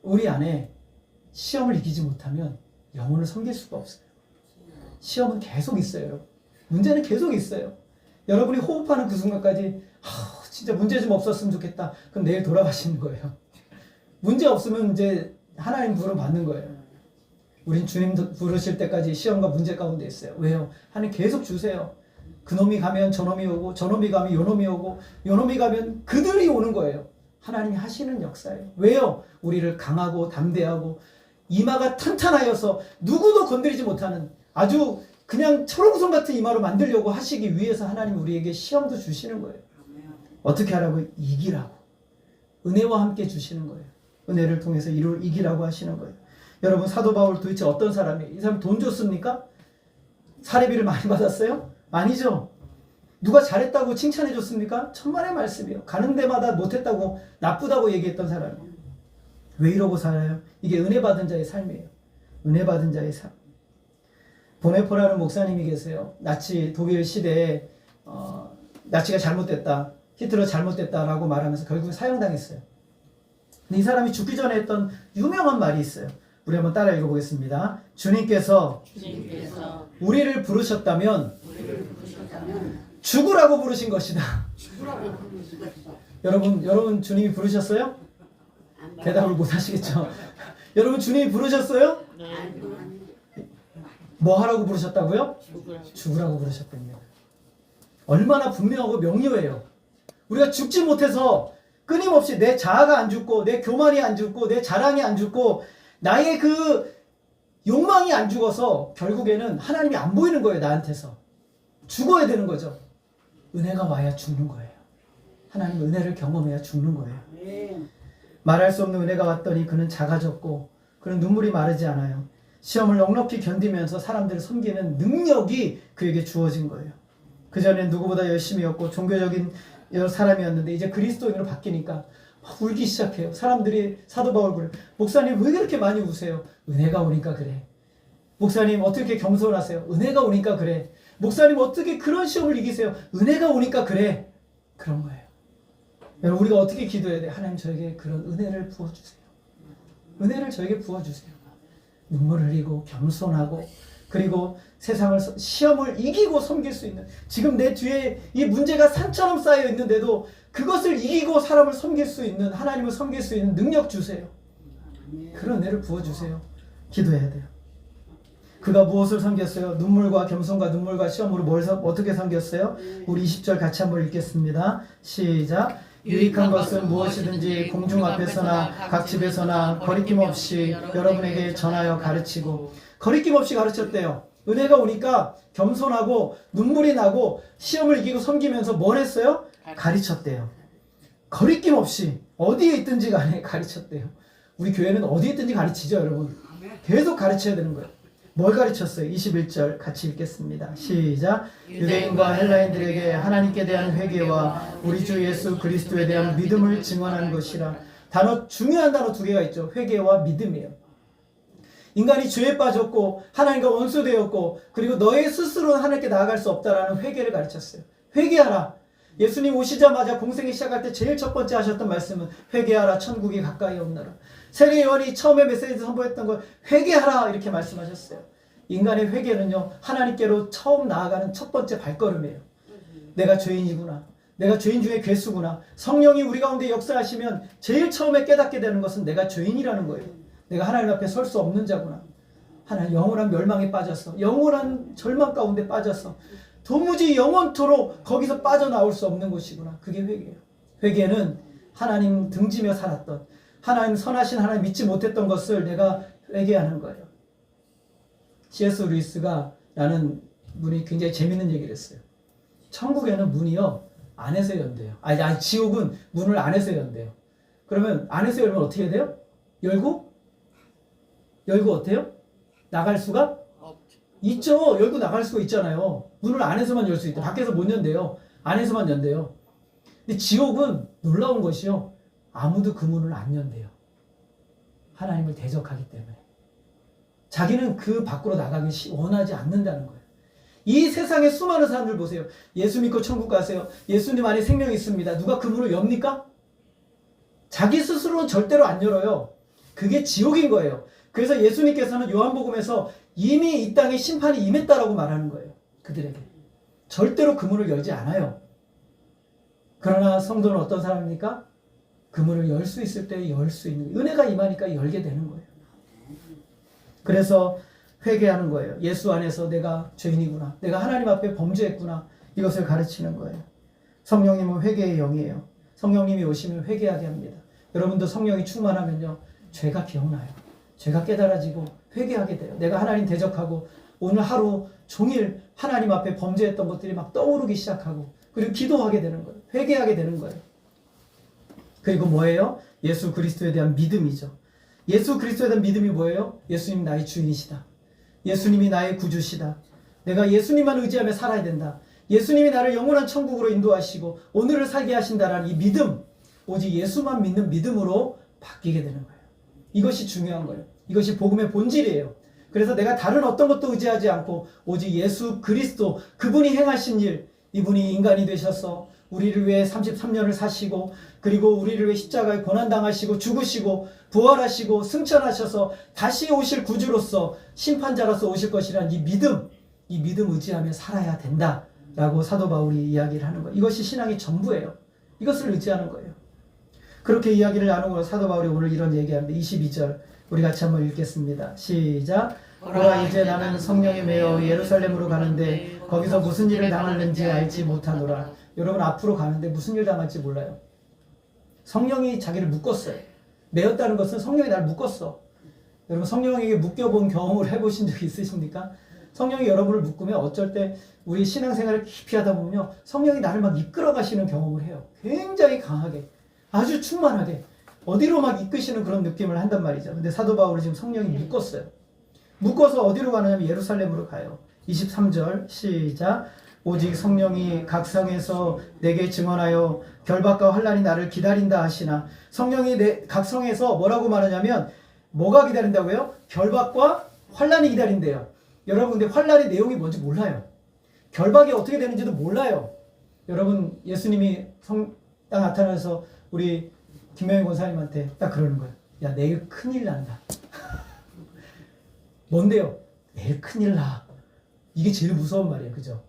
우리 안에 시험을 이기지 못하면 영혼을 섬길 수가 없어요. 시험은 계속 있어요, 여러분. 문제는 계속 있어요. 여러분이 호흡하는 그 순간까지 진짜 문제 좀 없었으면 좋겠다. 그럼 내일 돌아가시는 거예요. 문제 없으면 이제 하나님 부름 받는 거예요. 우린 주님 부르실 때까지 시험과 문제 가운데 있어요. 왜요? 하나님 계속 주세요. 그놈이 가면 저놈이 오고 저놈이 가면 요놈이 오고 요놈이 가면 그들이 오는 거예요. 하나님이 하시는 역사예요. 왜요? 우리를 강하고 담대하고 이마가 탄탄하여서 누구도 건드리지 못하는 아주 그냥 철옹성 같은 이마로 만들려고 하시기 위해서 하나님 우리에게 시험도 주시는 거예요. 어떻게 하라고? 이기라고. 은혜와 함께 주시는 거예요. 은혜를 통해서 이기라고 하시는 거예요. 여러분 사도 바울 도대체 어떤 사람이에요? 이 사람 돈 줬습니까? 사례비를 많이 받았어요? 아니죠. 누가 잘했다고 칭찬해 줬습니까? 천만의 말씀이에요. 가는 데마다 못했다고 나쁘다고 얘기했던 사람이에요. 왜 이러고 살아요? 이게 은혜 받은 자의 삶이에요. 은혜 받은 자의 삶. 보네포라는 목사님이 계세요. 나치 독일 시대에 나치가 잘못됐다. 히틀러 잘못됐다라고 말하면서 결국 사형당했어요. 근데 이 사람이 죽기 전에 했던 유명한 말이 있어요. 우리 한번 따라 읽어보겠습니다. 주님께서 우리를 부르셨다면 죽으라고 부르신 것이다. 여러분 주님이 부르셨어요? 대답을 못 하시겠죠? 여러분 주님이 부르셨어요? 뭐 하라고 부르셨다고요? 죽으라고 부르셨답니다. 얼마나 분명하고 명료해요. 우리가 죽지 못해서 끊임없이 내 자아가 안 죽고 내 교만이 안 죽고 내 자랑이 안 죽고 나의 그 욕망이 안 죽어서 결국에는 하나님이 안 보이는 거예요. 나한테서. 죽어야 되는 거죠. 은혜가 와야 죽는 거예요. 하나님 은혜를 경험해야 죽는 거예요. 말할 수 없는 은혜가 왔더니 그는 작아졌고 그는 눈물이 마르지 않아요. 시험을 넉넉히 견디면서 사람들을 섬기는 능력이 그에게 주어진 거예요. 그전엔 누구보다 열심히였고 종교적인 사람이었는데 이제 그리스도인으로 바뀌니까 울기 시작해요. 사람들이 사도 바울 그래요. 목사님 왜 그렇게 많이 우세요? 은혜가 오니까 그래. 목사님 어떻게 겸손하세요? 은혜가 오니까 그래. 목사님 어떻게 그런 시험을 이기세요? 은혜가 오니까 그래. 그런 거예요. 여러분 우리가 어떻게 기도해야 돼요? 하나님 저에게 그런 은혜를 부어주세요. 은혜를 저에게 부어주세요. 눈물을 흘리고 겸손하고 그리고 세상을 시험을 이기고 섬길 수 있는 지금 내 뒤에 이 문제가 산처럼 쌓여 있는데도 그것을 이기고 사람을 섬길 수 있는 하나님을 섬길 수 있는 능력 주세요. 그런 은혜를 부어주세요. 기도해야 돼요. 그가 무엇을 섬겼어요? 눈물과 겸손과 눈물과 시험으로 어떻게 섬겼어요? 우리 20절 같이 한번 읽겠습니다. 시작. 유익한 것은 무엇이든지 공중 앞에서나 각 집에서나 거리낌 없이 여러분에게 전하여 가르치고. 거리낌 없이 가르쳤대요. 은혜가 오니까 겸손하고 눈물이 나고 시험을 이기고 섬기면서 뭘 했어요? 가르쳤대요. 거리낌 없이 어디에 있든지 간에 가르쳤대요. 우리 교회는 어디에 있든지 가르치죠, 여러분. 계속 가르쳐야 되는 거예요. 뭘 가르쳤어요? 21절 같이 읽겠습니다. 시작. 유대인과 헬라인들에게 하나님께 대한 회개와 우리 주 예수 그리스도에 대한 믿음을 증언하는 것이라. 중요한 단어 두 개가 있죠. 회개와 믿음이에요. 인간이 죄에 빠졌고 하나님과 원수되었고 그리고 너의 스스로는 하나님께 나아갈 수 없다라는 회개를 가르쳤어요. 회개하라. 예수님 오시자마자 공생이 시작할 때 제일 첫 번째 하셨던 말씀은 회개하라 천국이 가까이 온나라. 세례 요한이 처음에 메시지 선포했던 걸 회개하라 이렇게 말씀하셨어요. 인간의 회개는요 하나님께로 처음 나아가는 첫 번째 발걸음이에요. 내가 죄인이구나. 내가 죄인 중에 괴수구나. 성령이 우리 가운데 역사하시면 제일 처음에 깨닫게 되는 것은 내가 죄인이라는 거예요. 내가 하나님 앞에 설 수 없는 자구나. 하나님 영원한 멸망에 빠졌어. 영원한 절망 가운데 빠졌어. 도무지 영원토록 거기서 빠져나올 수 없는 곳이구나. 그게 회개예요. 회개는 하나님 등지며 살았던 하나님 선하신 하나님 믿지 못했던 것을 내가 회개하는 거예요. C.S. 루이스가 라는 분이 굉장히 재밌는 얘기를 했어요. 천국에는 문이요 안에서 연대요. 아니 지옥은 문을 안에서 연대요. 그러면 안에서 열면 어떻게 돼요? 열고 어때요? 나갈 수가 있죠. 열고 나갈 수가 있잖아요. 문을 안에서만 열 수 있다. 밖에서 못 연대요. 안에서만 연대요. 근데 지옥은 놀라운 것이요. 아무도 그 문을 안 연대요. 하나님을 대적하기 때문에. 자기는 그 밖으로 나가기 원하지 않는다는 거예요. 이 세상에 수많은 사람들 보세요. 예수 믿고 천국 가세요. 예수님 안에 생명이 있습니다. 누가 그 문을 엽니까? 자기 스스로는 절대로 안 열어요. 그게 지옥인 거예요. 그래서 예수님께서는 요한복음에서 이미 이 땅에 심판이 임했다라고 말하는 거예요. 그들에게. 절대로 그 문을 열지 않아요. 그러나 성도는 어떤 사람입니까? 그 문을 열 수 있을 때 열 수 있는, 은혜가 임하니까 열게 되는 거예요. 그래서 회개하는 거예요. 예수 안에서 내가 죄인이구나. 내가 하나님 앞에 범죄했구나. 이것을 가르치는 거예요. 성령님은 회개의 영이에요. 성령님이 오시면 회개하게 합니다. 여러분도 성령이 충만하면요. 죄가 기억나요. 죄가 깨달아지고 회개하게 돼요. 내가 하나님 대적하고 오늘 하루 종일 하나님 앞에 범죄했던 것들이 막 떠오르기 시작하고 그리고 기도하게 되는 거예요. 회개하게 되는 거예요. 그리고 뭐예요? 예수 그리스도에 대한 믿음이죠. 예수 그리스도에 대한 믿음이 뭐예요? 예수님 나의 주인이시다. 예수님이 나의 구주시다. 내가 예수님만 의지하며 살아야 된다. 예수님이 나를 영원한 천국으로 인도하시고 오늘을 살게 하신다라는 이 믿음, 오직 예수만 믿는 믿음으로 바뀌게 되는 거예요. 이것이 중요한 거예요. 이것이 복음의 본질이에요. 그래서 내가 다른 어떤 것도 의지하지 않고 오직 예수 그리스도, 그분이 행하신 일, 이분이 인간이 되셔서 우리를 위해 33년을 사시고 그리고 우리를 위해 십자가에 고난당하시고 죽으시고 부활하시고 승천하셔서 다시 오실 구주로서 심판자로서 오실 것이라는 이 믿음 의지하며 살아야 된다라고 사도 바울이 이야기를 하는 거예요. 이것이 신앙의 전부예요. 이것을 의지하는 거예요. 그렇게 이야기를 나누고 사도 바울이 오늘 이런 얘기하는데 22절 우리 같이 한번 읽겠습니다. 시작. 보라 이제 나는 성령에 매여 예루살렘으로 가는데 거기서 무슨 일을 당할는지 알지 못하노라. 여러분 앞으로 가는데 무슨 일 당할지 몰라요. 성령이 자기를 묶었어요. 매였다는 것은 성령이 나를 묶었어. 여러분 성령에게 묶여본 경험을 해보신 적이 있으십니까? 성령이 여러분을 묶으면 어쩔 때 우리 신앙생활을 깊이 하다 보면요. 성령이 나를 막 이끌어 가시는 경험을 해요. 굉장히 강하게. 아주 충만하게. 어디로 막 이끄시는 그런 느낌을 한단 말이죠. 근데 사도 바울이 지금 성령이 묶었어요. 묶어서 어디로 가느냐면 예루살렘으로 가요. 23절 시작. 오직 성령이 각 성에서 내게 증언하여 결박과 환난이 나를 기다린다 하시나. 성령이 각 성에서 뭐라고 말하냐면 뭐가 기다린다고요? 결박과 환난이 기다린대요. 여러분 근데 환난의 내용이 뭔지 몰라요. 결박이 어떻게 되는지도 몰라요. 여러분 예수님이 딱 나타나서 우리 김명희 권사님한테 딱 그러는 거예요. 야 내일 큰일 난다. 뭔데요? 내일 큰일 나. 이게 제일 무서운 말이에요. 그죠?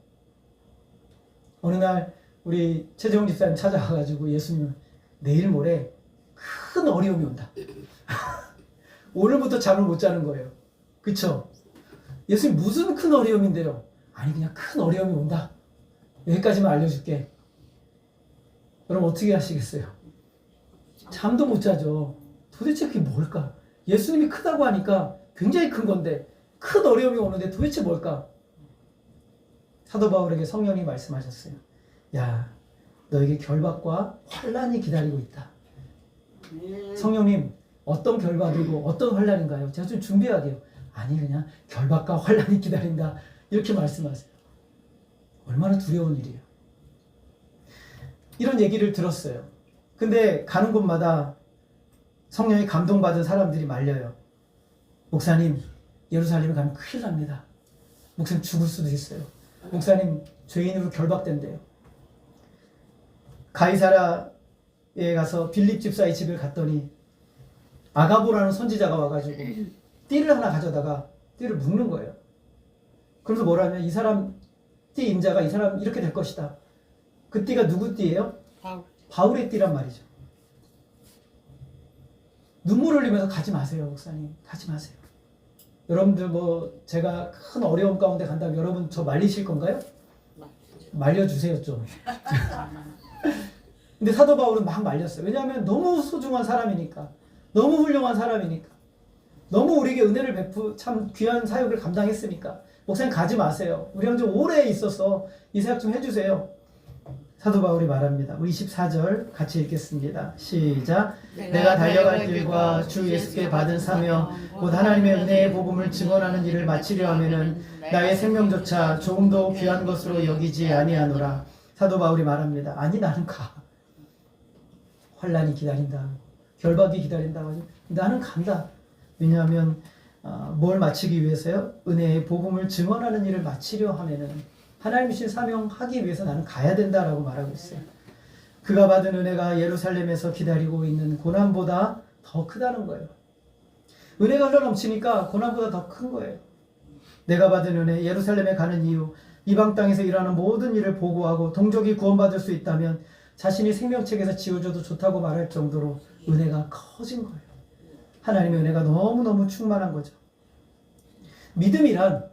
어느 날 우리 최재홍 집사님 찾아와가지고 예수님은 내일 모레 큰 어려움이 온다. 오늘부터 잠을 못 자는 거예요. 그쵸? 예수님 무슨 큰 어려움인데요? 아니 그냥 큰 어려움이 온다. 여기까지만 알려줄게. 여러분 어떻게 하시겠어요? 잠도 못 자죠. 도대체 그게 뭘까? 예수님이 크다고 하니까 굉장히 큰 건데 큰 어려움이 오는데 도대체 뭘까? 사도 바울에게 성령이 말씀하셨어요. 야, 너에게 결박과 환난이 기다리고 있다. 성령님, 어떤 결박이고 어떤 환난인가요? 제가 좀 준비해야 돼요. 아니 그냥 결박과 환난이 기다린다. 이렇게 말씀하세요. 얼마나 두려운 일이에요. 이런 얘기를 들었어요. 근데 가는 곳마다 성령이 감동받은 사람들이 말려요. 목사님, 예루살렘에 가면 큰일 납니다. 목사님 죽을 수도 있어요. 목사님 죄인으로 결박된대요. 가이사라에 가서 빌립 집사의 집을 갔더니 아가보라는 선지자가 와가지고 띠를 하나 가져다가 띠를 묶는 거예요. 그래서 뭐라면 이 사람 띠 임자가 이 사람 이렇게 될 것이다. 그 띠가 누구 띠예요? 바울의 띠란 말이죠. 눈물 흘리면서 가지 마세요, 목사님. 가지 마세요. 여러분들 뭐 제가 큰 어려움 가운데 간다면 여러분 저 말리실 건가요? 말려주세요 좀. 근데 사도 바울은 막 말렸어요. 왜냐하면 너무 소중한 사람이니까. 너무 훌륭한 사람이니까. 너무 우리에게 은혜를 참 귀한 사역을 감당했으니까. 목사님 가지 마세요. 우리랑 좀 오래 있어서 이 사역 좀 해주세요. 사도 바울이 말합니다. 우리 24절 같이 읽겠습니다. 시작. 내가 달려갈 길과 주 예수께 받은 사명 곧 하나님의 은혜의 복음을 증언하는 일을 마치려 하면은 나의 생명조차 조금도 귀한 것으로 여기지 아니하노라. 사도 바울이 말합니다. 아니 나는 가. 환난이 기다린다. 결박이 기다린다. 나는 간다. 왜냐하면 뭘 마치기 위해서요? 은혜의 복음을 증언하는 일을 마치려 하면은 하나님 주신 사명하기 위해서 나는 가야 된다라고 말하고 있어요. 그가 받은 은혜가 예루살렘에서 기다리고 있는 고난보다 더 크다는 거예요. 은혜가 흘러넘치니까 고난보다 더 큰 거예요. 내가 받은 은혜, 예루살렘에 가는 이유, 이방 땅에서 일하는 모든 일을 보고하고 동족이 구원받을 수 있다면 자신이 생명책에서 지워져도 좋다고 말할 정도로 은혜가 커진 거예요. 하나님의 은혜가 너무너무 충만한 거죠. 믿음이란,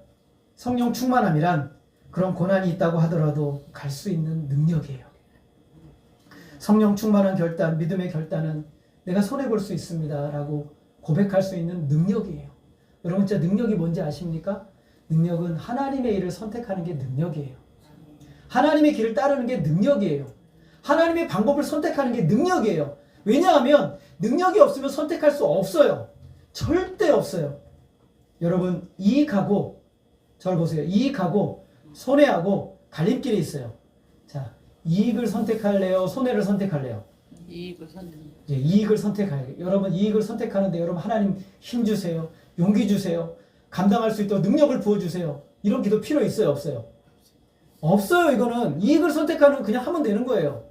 성령 충만함이란 그런 고난이 있다고 하더라도 갈 수 있는 능력이에요. 성령 충만한 결단, 믿음의 결단은 내가 손해볼 수 있습니다 라고 고백할 수 있는 능력이에요. 여러분 진짜 능력이 뭔지 아십니까? 능력은 하나님의 일을 선택하는 게 능력이에요. 하나님의 길을 따르는 게 능력이에요. 하나님의 방법을 선택하는 게 능력이에요. 왜냐하면 능력이 없으면 선택할 수 없어요. 절대 없어요. 여러분 이익하고, 저를 보세요. 이익하고 손해하고 갈림길이 있어요. 자, 이익을 선택할래요? 손해를 선택할래요? 이익을 선택해요. 예, 이익을 선택해요. 여러분 이익을 선택하는데 여러분 하나님 힘 주세요. 용기 주세요. 감당할 수 있도록 능력을 부어주세요. 이런 기도 필요 있어요? 없어요? 없어요. 이거는 이익을 선택하는 그냥 하면 되는 거예요.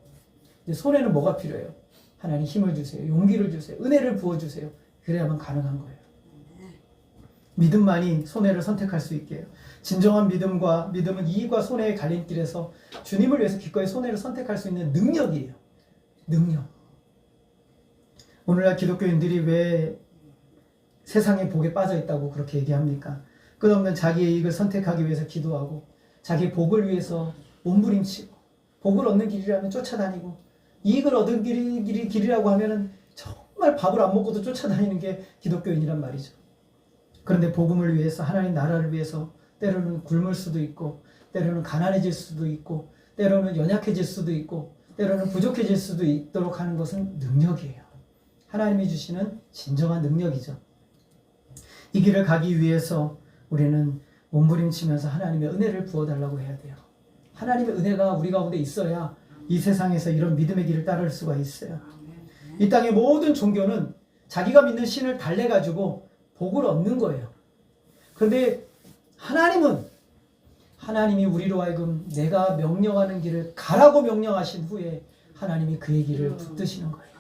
이제 손해는 뭐가 필요해요? 하나님 힘을 주세요. 용기를 주세요. 은혜를 부어주세요. 그래야만 가능한 거예요. 믿음만이 손해를 선택할 수 있게 해요. 진정한 믿음은 이익과 손해의 갈림길에서 주님을 위해서 기꺼이 손해를 선택할 수 있는 능력이에요. 능력. 오늘날 기독교인들이 왜 세상의 복에 빠져 있다고 그렇게 얘기합니까? 끝없는 자기의 이익을 선택하기 위해서 기도하고 자기의 복을 위해서 몸부림치고 복을 얻는 길이라면 쫓아다니고 이익을 얻은 길이라고 하면은 정말 밥을 안 먹고도 쫓아다니는 게 기독교인이란 말이죠. 그런데 복음을 위해서 하나님 나라를 위해서 때로는 굶을 수도 있고 때로는 가난해질 수도 있고 때로는 연약해질 수도 있고 때로는 부족해질 수도 있도록 하는 것은 능력이에요. 하나님이 주시는 진정한 능력이죠. 이 길을 가기 위해서 우리는 몸부림치면서 하나님의 은혜를 부어달라고 해야 돼요. 하나님의 은혜가 우리 가운데 있어야 이 세상에서 이런 믿음의 길을 따를 수가 있어요. 이 땅의 모든 종교는 자기가 믿는 신을 달래가지고 복을 얻는 거예요. 그런데 하나님이 우리로 하여금 내가 명령하는 길을 가라고 명령하신 후에 하나님이 그의 길을 붙드시는 거예요.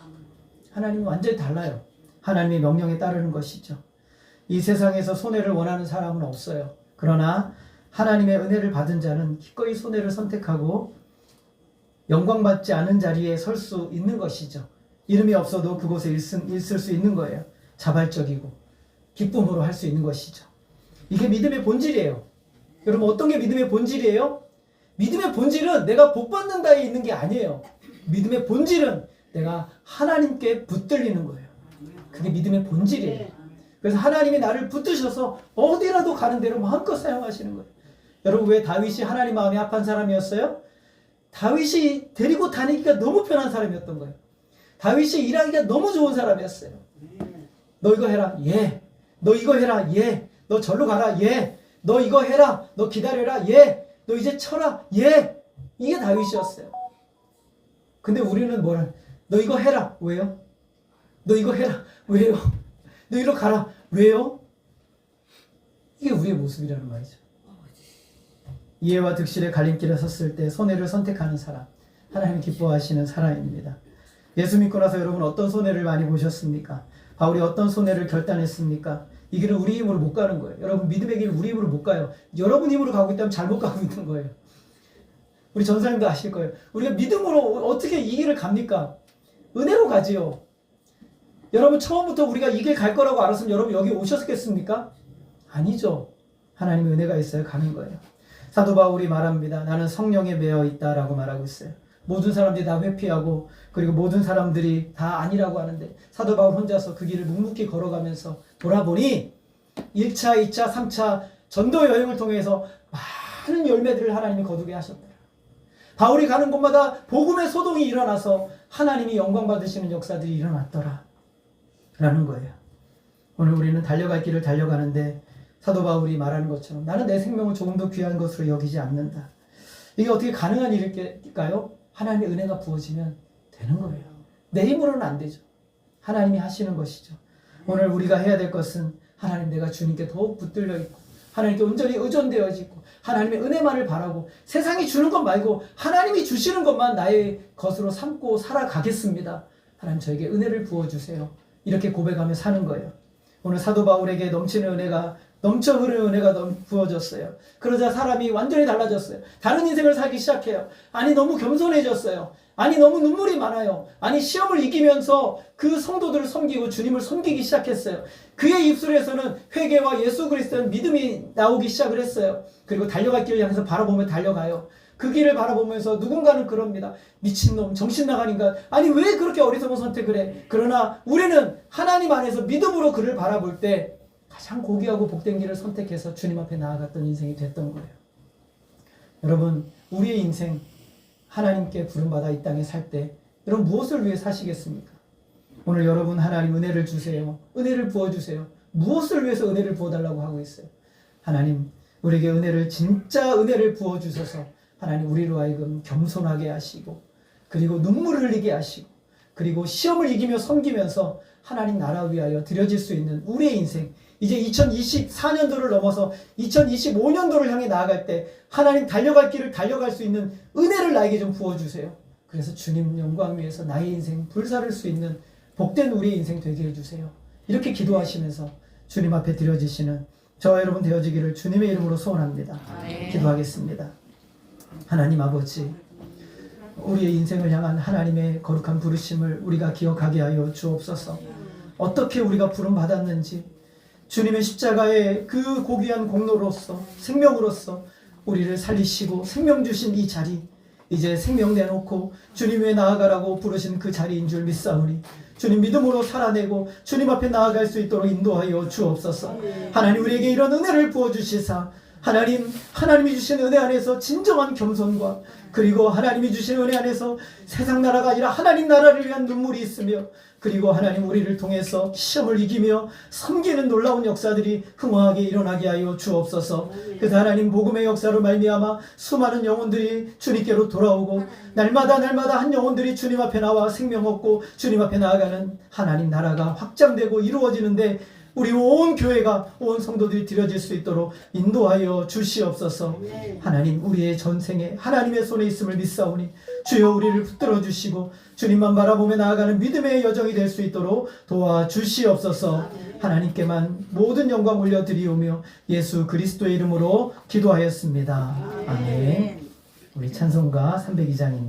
하나님은 완전히 달라요. 하나님의 명령에 따르는 것이죠. 이 세상에서 손해를 원하는 사람은 없어요. 그러나 하나님의 은혜를 받은 자는 기꺼이 손해를 선택하고 영광받지 않은 자리에 설 수 있는 것이죠. 이름이 없어도 그곳에 있을 수 있는 거예요. 자발적이고 기쁨으로 할 수 있는 것이죠. 이게 믿음의 본질이에요. 여러분 어떤 게 믿음의 본질이에요? 믿음의 본질은 내가 복 받는다에 있는 게 아니에요. 믿음의 본질은 내가 하나님께 붙들리는 거예요. 그게 믿음의 본질이에요. 그래서 하나님이 나를 붙드셔서 어디라도 가는 대로 마음껏 사용하시는 거예요. 여러분 왜 다윗이 하나님 마음이 합한 사람이었어요? 다윗이 데리고 다니기가 너무 편한 사람이었던 거예요. 다윗이 일하기가 너무 좋은 사람이었어요. 너 이거 해라. 예. 너 이거 해라. 예. 너 절로 가라. 예. 너 이거 해라. 너 기다려라. 예. 너 이제 쳐라. 예. 이게 다윗이었어요. 근데 우리는 너 이거 해라. 왜요? 너 이거 해라. 왜요? 너 이리로 가라. 왜요? 이게 우리의 모습이라는 말이죠. 이해와 득실의 갈림길에 섰을 때 손해를 선택하는 사람, 하나님이 기뻐하시는 사람입니다. 예수 믿고 나서 여러분 어떤 손해를 많이 보셨습니까? 바울이 어떤 손해를 결단했습니까? 이 길은 우리 힘으로 못 가는 거예요. 여러분 믿음의 길은 우리 힘으로 못 가요. 여러분 힘으로 가고 있다면 잘못 가고 있는 거예요. 우리 전사님도 아실 거예요. 우리가 믿음으로 어떻게 이 길을 갑니까? 은혜로 가지요. 여러분 처음부터 우리가 이 길 갈 거라고 알았으면 여러분 여기 오셨겠습니까? 아니죠. 하나님의 은혜가 있어야 가는 거예요. 사도 바울이 말합니다. 나는 성령에 매여 있다라고 말하고 있어요. 모든 사람들이 다 회피하고 그리고 모든 사람들이 다 아니라고 하는데 사도 바울 혼자서 그 길을 묵묵히 걸어가면서 돌아보니 1차, 2차, 3차 전도 여행을 통해서 많은 열매들을 하나님이 거두게 하셨다. 바울이 가는 곳마다 복음의 소동이 일어나서 하나님이 영광 받으시는 역사들이 일어났더라 라는 거예요. 오늘 우리는 달려갈 길을 달려가는데 사도 바울이 말하는 것처럼 나는 내 생명을 조금도 귀한 것으로 여기지 않는다. 이게 어떻게 가능한 일일까요? 하나님의 은혜가 부어지면 되는 거예요. 내 힘으로는 안 되죠. 하나님이 하시는 것이죠. 오늘 우리가 해야 될 것은 하나님, 내가 주님께 더욱 붙들려 있고 하나님께 온전히 의존되어지고 하나님의 은혜만을 바라고 세상이 주는 것 말고 하나님이 주시는 것만 나의 것으로 삼고 살아가겠습니다. 하나님, 저에게 은혜를 부어주세요. 이렇게 고백하며 사는 거예요. 오늘 사도 바울에게 넘치는 은혜가, 넘쳐 흐르는 은혜가 부어졌어요. 그러자 사람이 완전히 달라졌어요. 다른 인생을 살기 시작해요. 아니, 너무 겸손해졌어요. 아니, 너무 눈물이 많아요. 아니, 시험을 이기면서 그 성도들을 섬기고 주님을 섬기기 시작했어요. 그의 입술에서는 회개와 예수 그리스도의 믿음이 나오기 시작을 했어요. 그리고 달려갈 길을 향해서 바라보며 달려가요. 그 길을 바라보면서 누군가는 그럽니다. 미친놈, 정신 나간 인간. 아니, 왜 그렇게 어리석은 선택을 해? 그러나 우리는 하나님 안에서 믿음으로 그를 바라볼 때 가장 고귀하고 복된 길을 선택해서 주님 앞에 나아갔던 인생이 됐던 거예요. 여러분, 우리의 인생, 하나님께 부름받아 이 땅에 살 때 여러분 무엇을 위해 사시겠습니까? 오늘 여러분, 하나님 은혜를 주세요. 은혜를 부어주세요. 무엇을 위해서 은혜를 부어달라고 하고 있어요? 하나님, 우리에게 은혜를, 진짜 은혜를 부어주셔서 하나님, 우리로 하여금 겸손하게 하시고 그리고 눈물을 흘리게 하시고 그리고 시험을 이기며 섬기면서 하나님 나라 위하여 드려질 수 있는 우리의 인생, 이제 2024년도를 넘어서 2025년도를 향해 나아갈 때 하나님 달려갈 길을 달려갈 수 있는 은혜를 나에게 좀 부어주세요. 그래서 주님 영광 위해서 나의 인생 불사를 수 있는 복된 우리의 인생 되게 해주세요. 이렇게 기도하시면서 주님 앞에 드려지시는 저와 여러분 되어지기를 주님의 이름으로 소원합니다. 기도하겠습니다. 하나님 아버지, 우리의 인생을 향한 하나님의 거룩한 부르심을 우리가 기억하게 하여 주옵소서. 어떻게 우리가 부름받았는지 주님의 십자가의 그 고귀한 공로로서, 생명으로서 우리를 살리시고 생명 주신 이 자리, 이제 생명 내놓고 주님 위에 나아가라고 부르신 그 자리인 줄 믿사오니 주님 믿음으로 살아내고 주님 앞에 나아갈 수 있도록 인도하여 주옵소서. 하나님, 우리에게 이런 은혜를 부어주시사 하나님이 주신 은혜 안에서 진정한 겸손과 그리고 하나님이 주신 은혜 안에서 세상 나라가 아니라 하나님 나라를 위한 눈물이 있으며 그리고 하나님, 우리를 통해서 시험을 이기며 섬기는 놀라운 역사들이 흥황하게 일어나게 하여 주옵소서. 그래서 하나님, 복음의 역사로 말미암아 수많은 영혼들이 주님께로 돌아오고 날마다 한 영혼들이 주님 앞에 나와 생명 얻고 주님 앞에 나아가는 하나님 나라가 확장되고 이루어지는데 우리 온 교회가, 온 성도들이 드려질 수 있도록 인도하여 주시옵소서. 하나님, 우리의 전생에 하나님의 손에 있음을 믿사오니 주여 우리를 붙들어 주시고 주님만 바라보며 나아가는 믿음의 여정이 될 수 있도록 도와주시옵소서. 하나님께만 모든 영광 올려드리오며 예수 그리스도의 이름으로 기도하였습니다. 아멘. 우리 찬송가 302장입니다.